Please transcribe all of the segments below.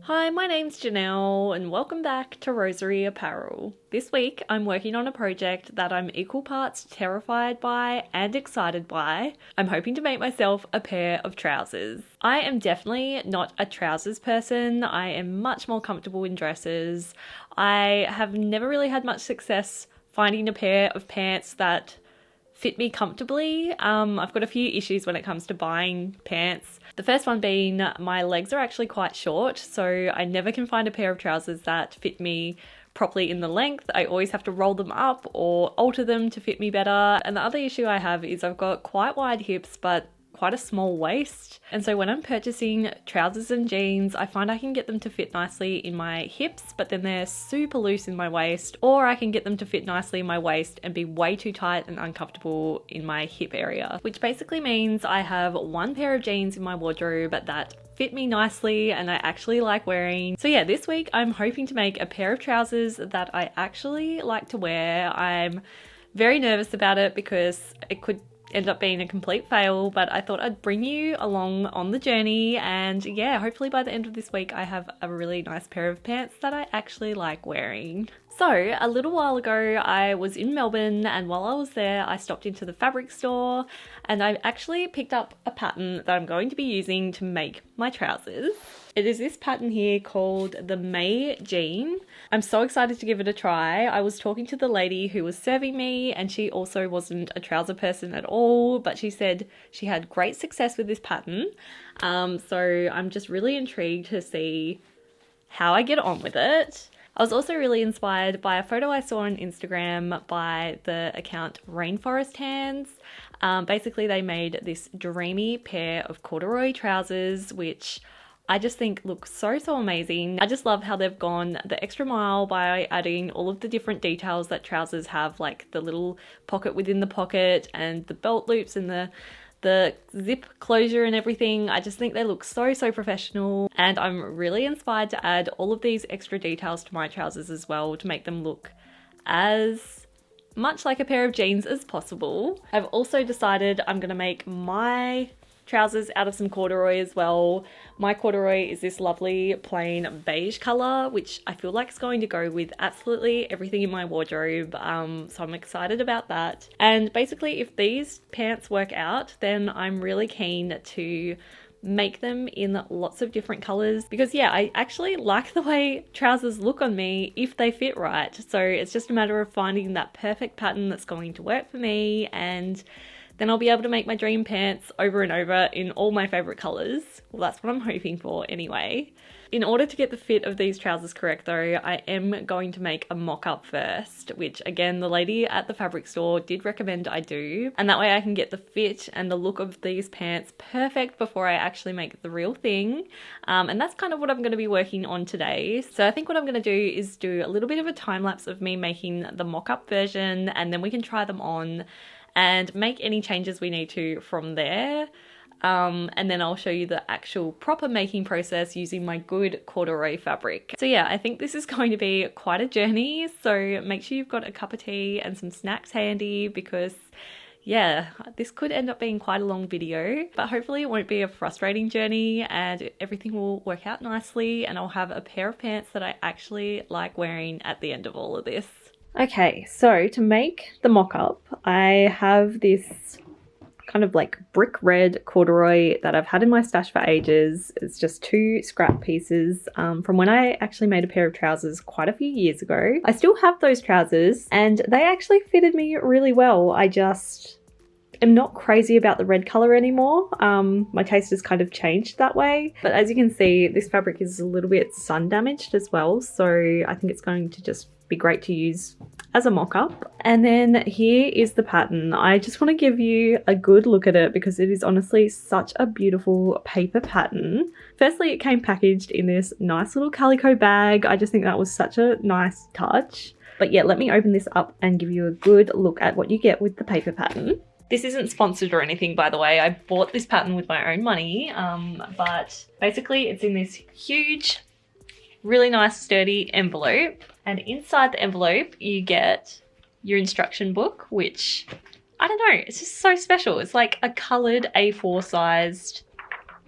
Hi, my name's Janelle and welcome back to Rosery Apparel. This week I'm working on a project that I'm equal parts terrified by and excited by. I'm hoping to make myself a pair of trousers. I am definitely not a trousers person. I am much more comfortable in dresses. I have never really had much success finding a pair of pants that fit me comfortably. I've got a few issues when it comes to buying pants. The first one being my legs are actually quite short, so I never can find a pair of trousers that fit me properly in the length. I always have to roll them up or alter them to fit me better. And the other issue I have is I've got quite wide hips but quite a small waist, and so when I'm purchasing trousers and jeans I find I can get them to fit nicely in my hips but then they're super loose in my waist, or I can get them to fit nicely in my waist and be way too tight and uncomfortable in my hip area, which basically means I have one pair of jeans in my wardrobe that fit me nicely and I actually like wearing. So yeah, this week I'm hoping to make a pair of trousers that I actually like to wear. I'm very nervous about it because it could end up being a complete fail, but I thought I'd bring you along on the journey, and yeah, hopefully by the end of this week I have a really nice pair of pants that I actually like wearing. So a little while ago I was in Melbourne, and while I was there I stopped into the fabric store and I actually picked up a pattern that I'm going to be using to make my trousers. It is this pattern here called the May Jean. I'm so excited to give it a try. I was talking to the lady who was serving me and she also wasn't a trouser person at all, but she said she had great success with this pattern. So I'm just really intrigued to see how I get on with it. I was also really inspired by a photo I saw on Instagram by the account Rainforest Hands. Basically they made this dreamy pair of corduroy trousers which I just think look so amazing. I just love how they've gone the extra mile by adding all of the different details that trousers have, like the little pocket within the pocket and the belt loops and the zip closure and everything. I just think they look so professional, and I'm really inspired to add all of these extra details to my trousers as well to make them look as much like a pair of jeans as possible. I've also decided I'm going to make my trousers out of some corduroy as well. My corduroy is this lovely plain beige color, which I feel like is going to go with absolutely everything in my wardrobe. So I'm excited about that. And basically if these pants work out, then I'm really keen to make them in lots of different colors because yeah, I actually like the way trousers look on me if they fit right. So it's just a matter of finding that perfect pattern that's going to work for me, and then I'll be able to make my dream pants over and over in all my favorite colors. Well, that's what I'm hoping for anyway. In order to get the fit of these trousers correct though, I am going to make a mock-up first, which again, the lady at the fabric store did recommend I do. And that way I can get the fit and the look of these pants perfect before I actually make the real thing. And that's kind of what I'm going to be working on today. So I think what I'm going to do is do a little bit of a time lapse of me making the mock-up version, and then we can try them on and make any changes we need to from there. And then I'll show you the actual proper making process using my good corduroy fabric. So yeah, I think this is going to be quite a journey, so make sure you've got a cup of tea and some snacks handy because yeah, this could end up being quite a long video, but hopefully it won't be a frustrating journey and everything will work out nicely and I'll have a pair of pants that I actually like wearing at the end of all of this. Okay, so to make the mock-up, I have this kind of like brick red corduroy that I've had in my stash for ages. It's just two scrap pieces from when I actually made a pair of trousers quite a few years ago. I still have those trousers and they actually fitted me really well. I just am not crazy about the red color anymore. My taste has kind of changed that way. But as you can see, this fabric is a little bit sun damaged as well. So I think it's going to just be great to use as a mock-up. And then here is the pattern. I just want to give you a good look at it because it is honestly such a beautiful paper pattern. Firstly, it came packaged in this nice little calico bag. I just think that was such a nice touch. But yeah, let me open this up and give you a good look at what you get with the paper pattern. This isn't sponsored or anything, by the way. I bought this pattern with my own money, but basically it's in this huge, really nice sturdy envelope, and inside the envelope you get your instruction book, which I don't know, it's just so special. It's like a coloured A4 sized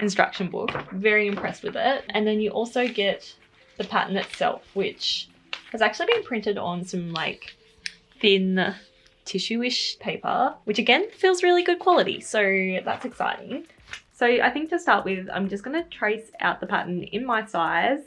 instruction book. Very impressed with it. And then you also get the pattern itself, which has actually been printed on some like thin tissue-ish paper, which again feels really good quality. So that's exciting. So I think to start with, I'm just going to trace out the pattern in my size.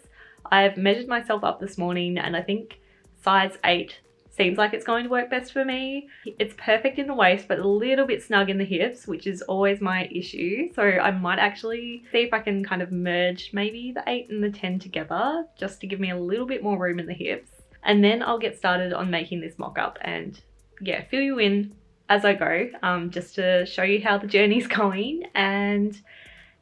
I've measured myself up this morning and I think size 8 seems like it's going to work best for me. It's perfect in the waist, but a little bit snug in the hips, which is always my issue. So I might actually see if I can kind of merge maybe the 8 and the 10 together, just to give me a little bit more room in the hips. And then I'll get started on making this mock-up and yeah, fill you in as I go, just to show you how the journey's going. And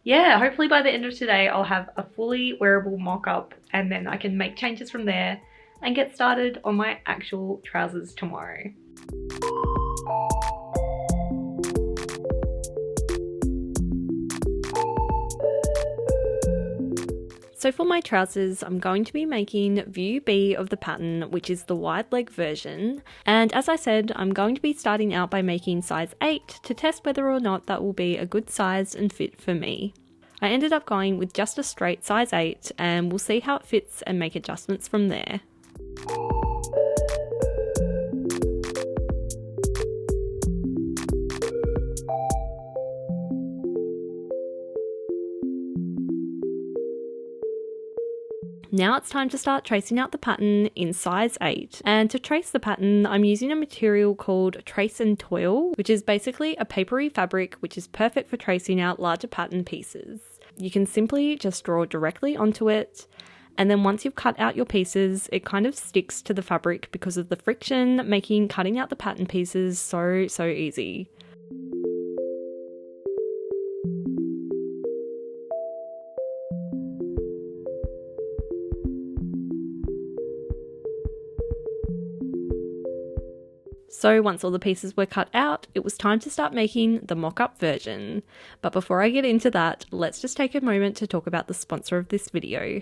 yeah, hopefully by the end of today, I'll have a fully wearable mock-up and then I can make changes from there and get started on my actual trousers tomorrow. So for my trousers, I'm going to be making view B of the pattern, which is the wide leg version. And as I said, I'm going to be starting out by making size 8 to test whether or not that will be a good size and fit for me. I ended up going with just a straight size 8 and we'll see how it fits and make adjustments from there. Now it's time to start tracing out the pattern in size 8. And to trace the pattern, I'm using a material called Trace and Toil, which is basically a papery fabric which is perfect for tracing out larger pattern pieces. You can simply just draw directly onto it, and then once you've cut out your pieces, it kind of sticks to the fabric because of the friction, making cutting out the pattern pieces so easy. So once all the pieces were cut out, it was time to start making the mock-up version. But before I get into that, let's just take a moment to talk about the sponsor of this video.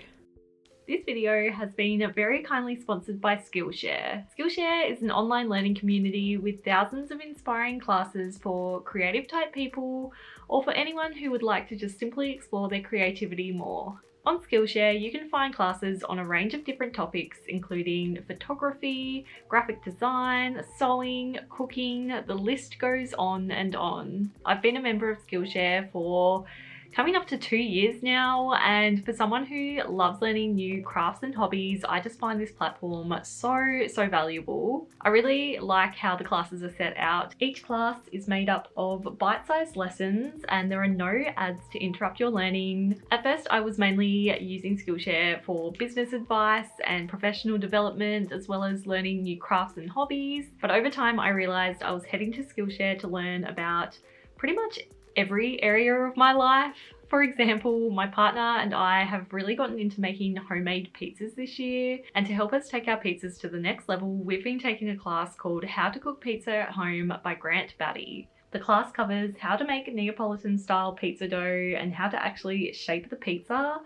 This video has been very kindly sponsored by Skillshare. Skillshare is an online learning community with thousands of inspiring classes for creative type people or for anyone who would like to just simply explore their creativity more. On Skillshare, you can find classes on a range of different topics, including photography, graphic design, sewing, cooking, the list goes on and on. I've been a member of Skillshare for coming up to 2 years now, and for someone who loves learning new crafts and hobbies, I just find this platform so valuable. I really like how the classes are set out. Each class is made up of bite-sized lessons and there are no ads to interrupt your learning. At first, I was mainly using Skillshare for business advice and professional development, as well as learning new crafts and hobbies. But over time, I realized I was heading to Skillshare to learn about pretty much every area of my life. For example, my partner and I have really gotten into making homemade pizzas this year, and to help us take our pizzas to the next level, we've been taking a class called How to Cook Pizza at Home by Grant Batty. The class covers how to make Neapolitan style pizza dough and how to actually shape the pizza,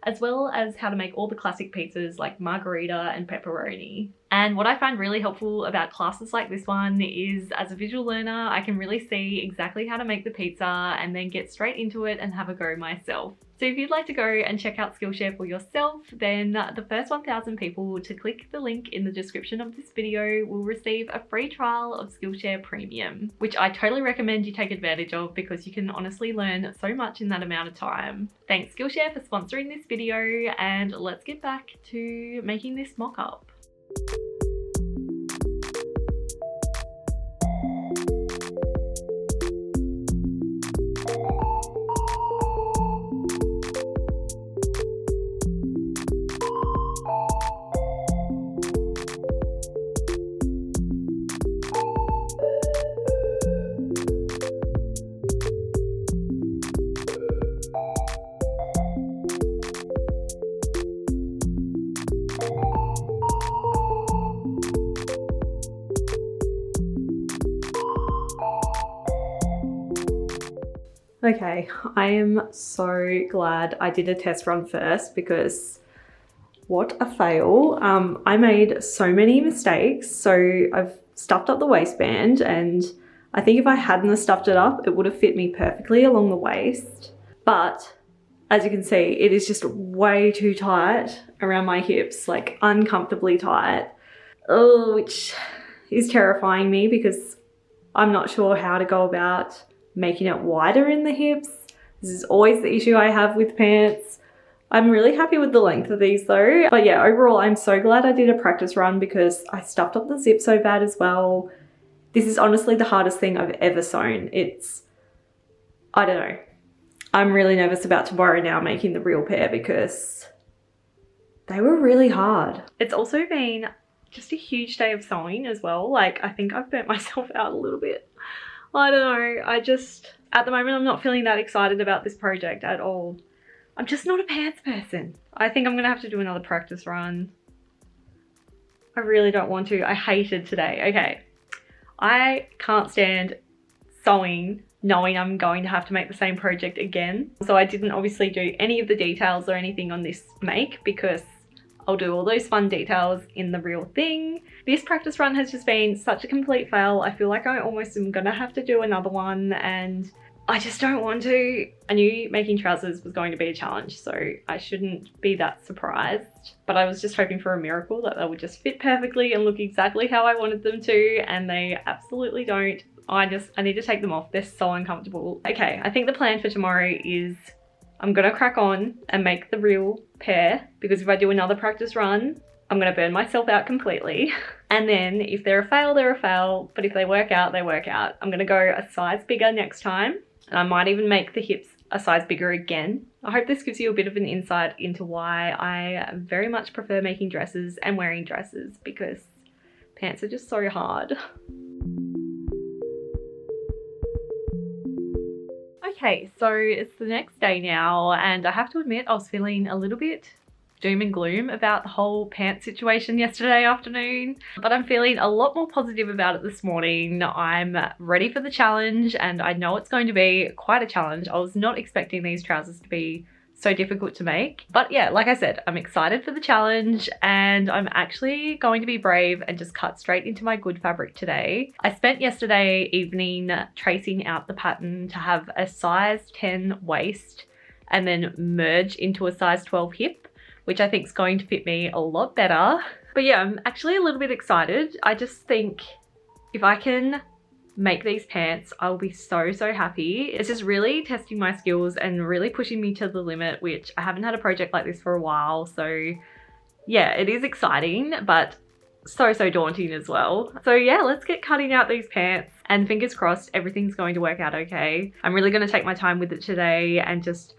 as well as how to make all the classic pizzas like margherita and pepperoni. And what I find really helpful about classes like this one is, as a visual learner, I can really see exactly how to make the pizza and then get straight into it and have a go myself. So if you'd like to go and check out Skillshare for yourself, then the first 1,000 people to click the link in the description of this video will receive a free trial of Skillshare Premium, which I totally recommend you take advantage of because you can honestly learn so much in that amount of time. Thanks Skillshare for sponsoring this video, and let's get back to making this mock-up. Okay, I am so glad I did a test run first because what a fail. I made so many mistakes. So I've stuffed up the waistband, and I think if I hadn't have stuffed it up, it would have fit me perfectly along the waist. But as you can see, it is just way too tight around my hips, like uncomfortably tight. Oh, which is terrifying me because I'm not sure how to go about making it wider in the hips. This is always the issue I have with pants. I'm really happy with the length of these though. But yeah, overall, I'm so glad I did a practice run because I stuffed up the zip so bad as well. This is honestly the hardest thing I've ever sewn. I don't know. I'm really nervous about tomorrow now making the real pair because they were really hard. It's also been just a huge day of sewing as well. Like, I think I've burnt myself out a little bit. I don't know. At the moment, I'm not feeling that excited about this project at all. I'm just not a pants person. I think I'm gonna have to do another practice run. I really don't want to. I hated today. Okay. I can't stand sewing knowing I'm going to have to make the same project again. So I didn't obviously do any of the details or anything on this make because I'll do all those fun details in the real thing. This practice run has just been such a complete fail. I feel like I almost am gonna have to do another one and I just don't want to. I knew making trousers was going to be a challenge, so I shouldn't be that surprised. But I was just hoping for a miracle that they would just fit perfectly and look exactly how I wanted them to, and they absolutely don't. I need to take them off. They're so uncomfortable. Okay, I think the plan for tomorrow is I'm gonna crack on and make the real pair because if I do another practice run, I'm gonna burn myself out completely. And then if they're a fail, they're a fail. But if they work out, they work out. I'm gonna go a size bigger next time. And I might even make the hips a size bigger again. I hope this gives you a bit of an insight into why I very much prefer making dresses and wearing dresses because pants are just so hard. Okay, so it's the next day now and I have to admit I was feeling a little bit doom and gloom about the whole pants situation yesterday afternoon, but I'm feeling a lot more positive about it this morning. I'm ready for the challenge and I know it's going to be quite a challenge. I was not expecting these trousers to be so difficult to make, but yeah, like I said, I'm excited for the challenge and I'm actually going to be brave and just cut straight into my good fabric today. I spent yesterday evening tracing out the pattern to have a size 10 waist and then merge into a size 12 hip, which I think is going to fit me a lot better. But yeah, I'm actually a little bit excited. I just think if I can make these pants, I'll be so happy. It's just really testing my skills and really pushing me to the limit, which I haven't had a project like this for a while. So yeah, it is exciting, but so daunting as well. So yeah, let's get cutting out these pants and fingers crossed everything's going to work out okay. I'm really going to take my time with it today and just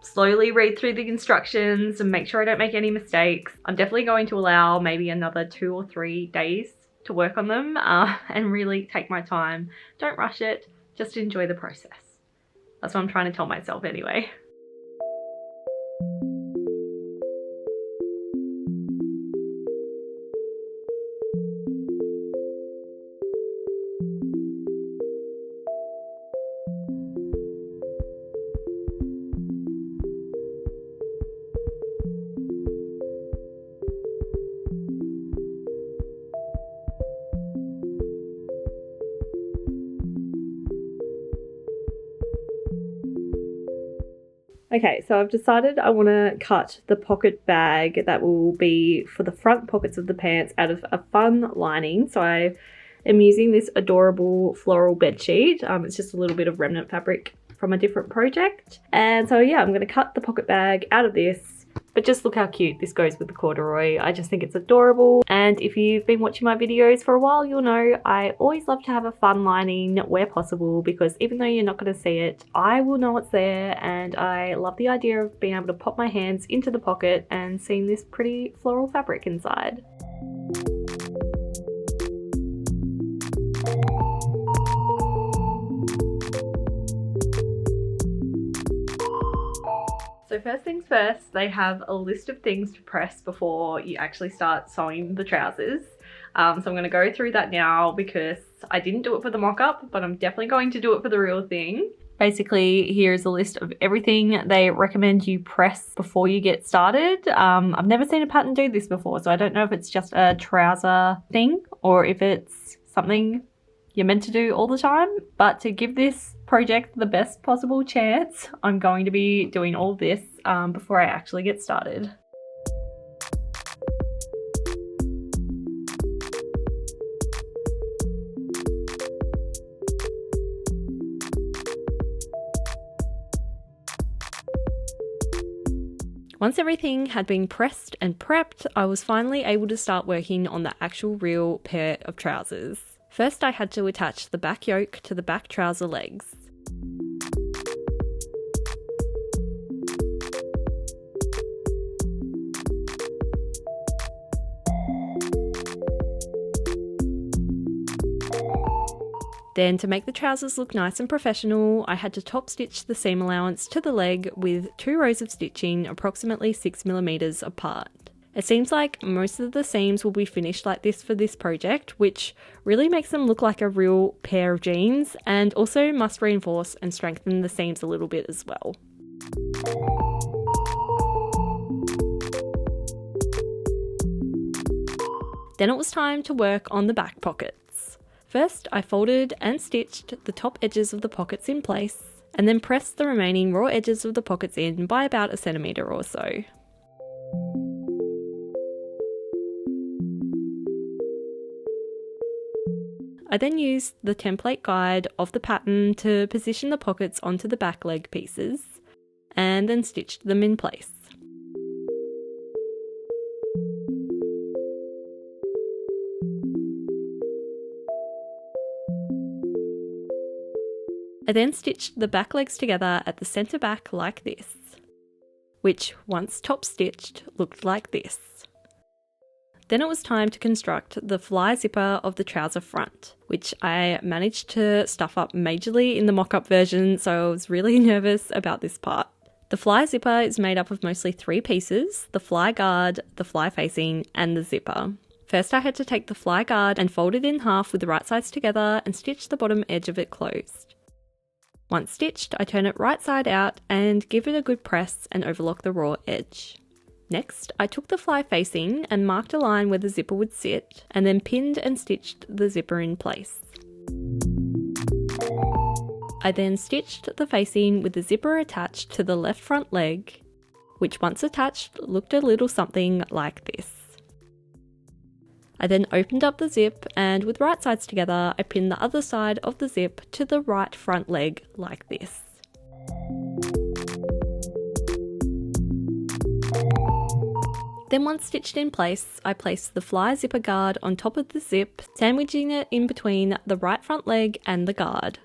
slowly read through the instructions and make sure I don't make any mistakes. I'm definitely going to allow maybe another 2 or 3 days to work on them and really take my time. Don't rush it, just enjoy the process. That's what I'm trying to tell myself anyway. Okay, so I've decided I want to cut the pocket bag that will be for the front pockets of the pants out of a fun lining. So I am using this adorable floral bedsheet. It's just a little bit of remnant fabric from a different project. And so yeah, I'm going to cut the pocket bag out of this. But just look how cute this goes with the corduroy. I just think it's adorable. And if you've been watching my videos for a while, you'll know I always love to have a fun lining where possible because even though you're not going to see it, I will know it's there. And I love the idea of being able to pop my hands into the pocket and seeing this pretty floral fabric inside. So first things first, they have a list of things to press before you actually start sewing the trousers. So I'm going to go through that now because I didn't do it for the mock-up, but I'm definitely going to do it for the real thing. Basically, here's a list of everything they recommend you press before you get started. I've never seen a pattern do this before, so I don't know if it's just a trouser thing or if it's something you're meant to do all the time, but to give this project the best possible chance, I'm going to be doing all this before I actually get started. Once everything had been pressed and prepped, I was finally able to start working on the actual real pair of trousers. First, I had to attach the back yoke to the back trouser legs. Then, to make the trousers look nice and professional, I had to top stitch the seam allowance to the leg with 2 rows of stitching approximately 6mm apart. It seems like most of the seams will be finished like this for this project, which really makes them look like a real pair of jeans, and also must reinforce and strengthen the seams a little bit as well. Then it was time to work on the back pockets. First, I folded and stitched the top edges of the pockets in place, and then pressed the remaining raw edges of the pockets in by about 1 centimetre or so. I then used the template guide of the pattern to position the pockets onto the back leg pieces, and then stitched them in place. I then stitched the back legs together at the centre back like this, which once top stitched looked like this. Then it was time to construct the fly zipper of the trouser front, which I managed to stuff up majorly in the mock-up version, so I was really nervous about this part. The fly zipper is made up of mostly 3 pieces: the fly guard, the fly facing, and the zipper. First, I had to take the fly guard and fold it in half with the right sides together and stitch the bottom edge of it closed. Once stitched, I turn it right side out and give it a good press and overlock the raw edge. Next, I took the fly facing and marked a line where the zipper would sit, and then pinned and stitched the zipper in place. I then stitched the facing with the zipper attached to the left front leg, which once attached looked a little something like this. I then opened up the zip, and with right sides together, I pinned the other side of the zip to the right front leg like this. Then once stitched in place, I placed the fly zipper guard on top of the zip, sandwiching it in between the right front leg and the guard.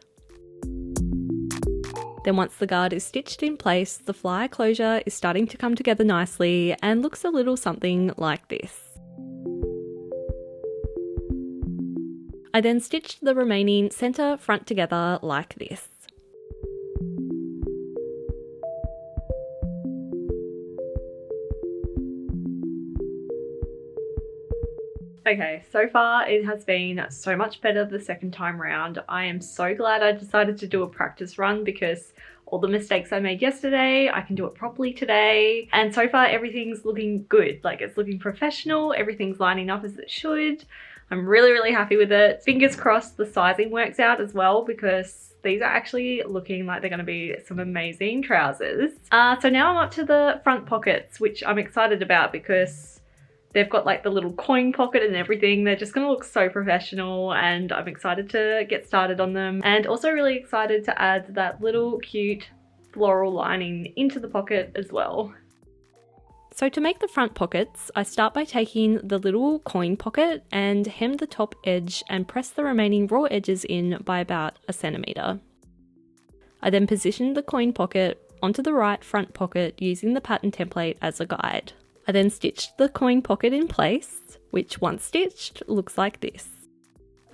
Then once the guard is stitched in place, the fly closure is starting to come together nicely and looks a little something like this. I then stitched the remaining centre front together like this. Okay, so far it has been so much better the second time round. I am so glad I decided to do a practice run because all the mistakes I made yesterday, I can do it properly today. And so far everything's looking good. Like, it's looking professional, everything's lining up as it should. I'm really, really happy with it. Fingers crossed the sizing works out as well, because these are actually looking like they're going to be some amazing trousers. So now I'm up to the front pockets, which I'm excited about because they've got like the little coin pocket and everything. They're just going to look so professional, and I'm excited to get started on them. And also really excited to add that little cute floral lining into the pocket as well. So to make the front pockets, I start by taking the little coin pocket and hem the top edge and press the remaining raw edges in by about 1 centimetre. I then position the coin pocket onto the right front pocket using the pattern template as a guide. I then stitched the coin pocket in place, which once stitched looks like this.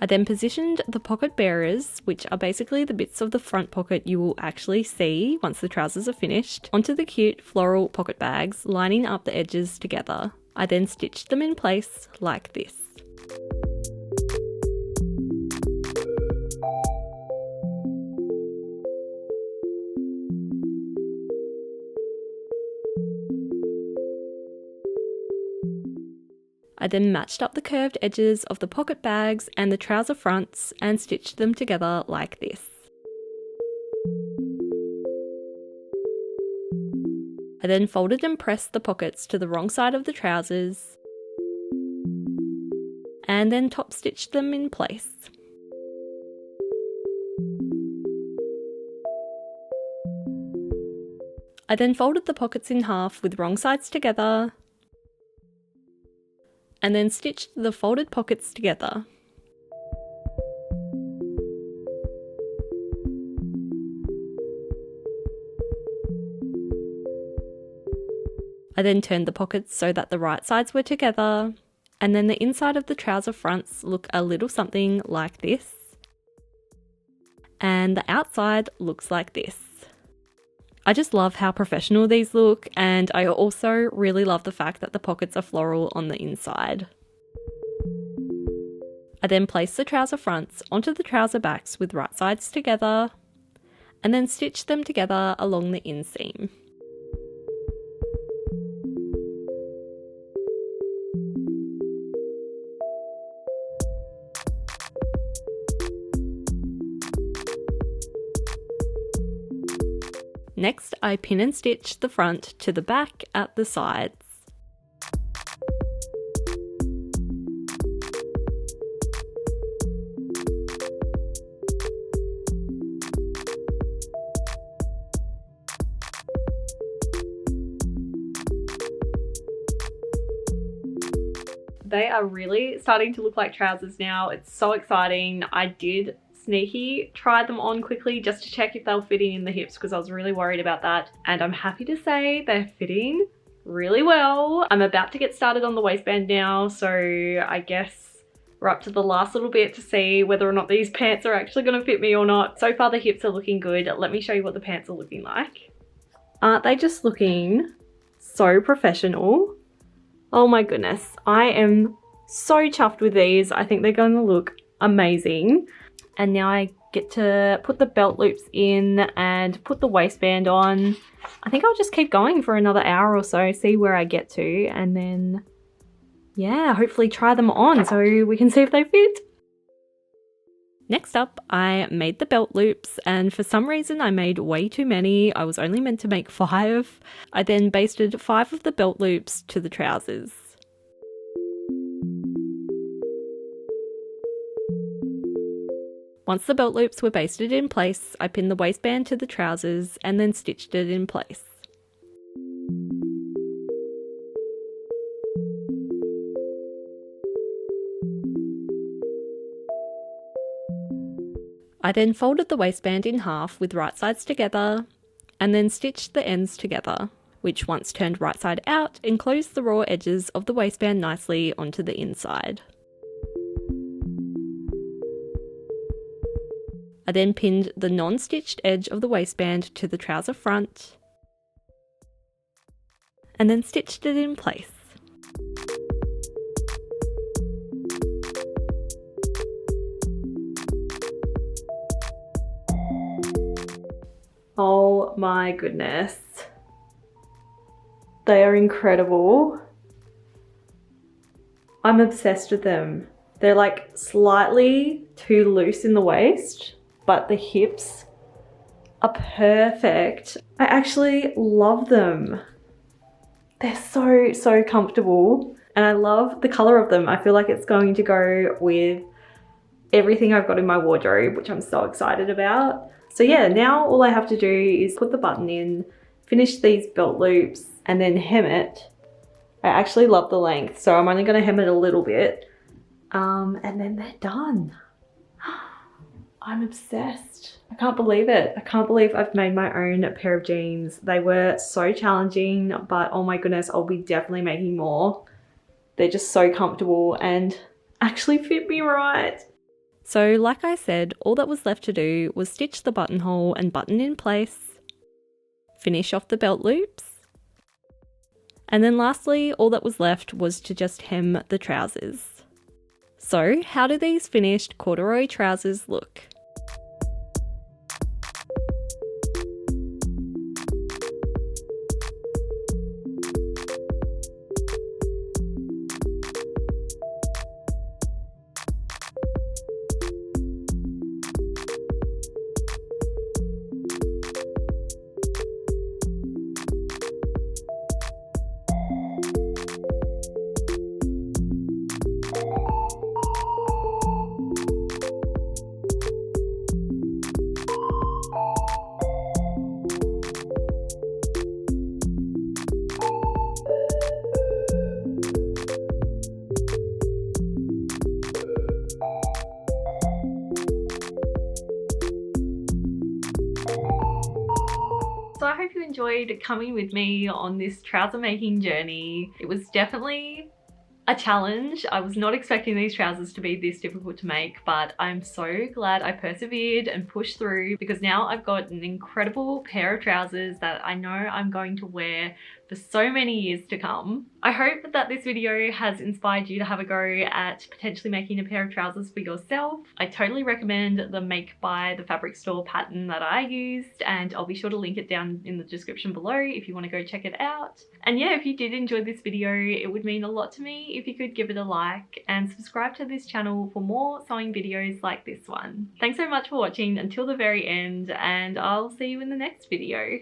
I then positioned the pocket bearers, which are basically the bits of the front pocket you will actually see once the trousers are finished, onto the cute floral pocket bags, lining up the edges together. I then stitched them in place like this. I I then matched up the curved edges of the pocket bags and the trouser fronts and stitched them together like this. I then folded and pressed the pockets to the wrong side of the trousers and then top stitched them in place. I then folded the pockets in half with wrong sides together and then stitched the folded pockets together. I then turned the pockets so that the right sides were together, and then the inside of the trouser fronts look a little something like this, and the outside looks like this. I just love how professional these look, and I also really love the fact that the pockets are floral on the inside. I then placed the trouser fronts onto the trouser backs with right sides together, and then stitched them together along the inseam. Next, I pin and stitch the front to the back at the sides. They are really starting to look like trousers now. It's so exciting. I did sneaky try them on quickly just to check if they were fitting in the hips because I was really worried about that, and I'm happy to say they're fitting really well. I'm about to get started on the waistband now, so I guess we're up to the last little bit to see whether or not these pants are actually going to fit me or not. So far the hips are looking good. Let me show you what the pants are looking like. Aren't they just looking so professional? Oh my goodness, I am so chuffed with these. I think they're going to look amazing. And now I get to put the belt loops in and put the waistband on. I think I'll just keep going for another hour or so, see where I get to, and then, yeah, hopefully try them on so we can see if they fit. Next up, I made the belt loops, and for some reason I made way too many. I was only meant to make 5. I then basted 5 of the belt loops to the trousers. Once the belt loops were basted in place, I pinned the waistband to the trousers and then stitched it in place. I then folded the waistband in half with right sides together and then stitched the ends together, which once turned right side out enclosed the raw edges of the waistband nicely onto the inside. I then pinned the non-stitched edge of the waistband to the trouser front and then stitched it in place. Oh my goodness. They are incredible. I'm obsessed with them. They're like slightly too loose in the waist, but the hips are perfect. I actually love them. They're so comfortable, and I love the color of them. I feel like it's going to go with everything I've got in my wardrobe, which I'm so excited about. So yeah, now all I have to do is put the button in, finish these belt loops, and then hem it. I actually love the length, so I'm only going to hem it a little bit, and then they're done. I'm obsessed. I can't believe it. I can't believe I've made my own pair of jeans. They were so challenging, but oh my goodness, I'll be definitely making more. They're just so comfortable and actually fit me right. So like I said, all that was left to do was stitch the buttonhole and button in place, finish off the belt loops, and then lastly, all that was left was to just hem the trousers. So how do these finished corduroy trousers look? enjoyed coming with me on this trouser making journey. It was definitely a challenge. I was not expecting these trousers to be this difficult to make, but I'm so glad I persevered and pushed through, because now I've got an incredible pair of trousers that I know I'm going to wear for so many years to come. I hope that this video has inspired you to have a go at potentially making a pair of trousers for yourself. I totally recommend the Make by the Fabric Store pattern that I used, and I'll be sure to link it down in the description below if you want to go check it out. And yeah, if you did enjoy this video, it would mean a lot to me if you could give it a like and subscribe to this channel for more sewing videos like this one. Thanks so much for watching until the very end, and I'll see you in the next video.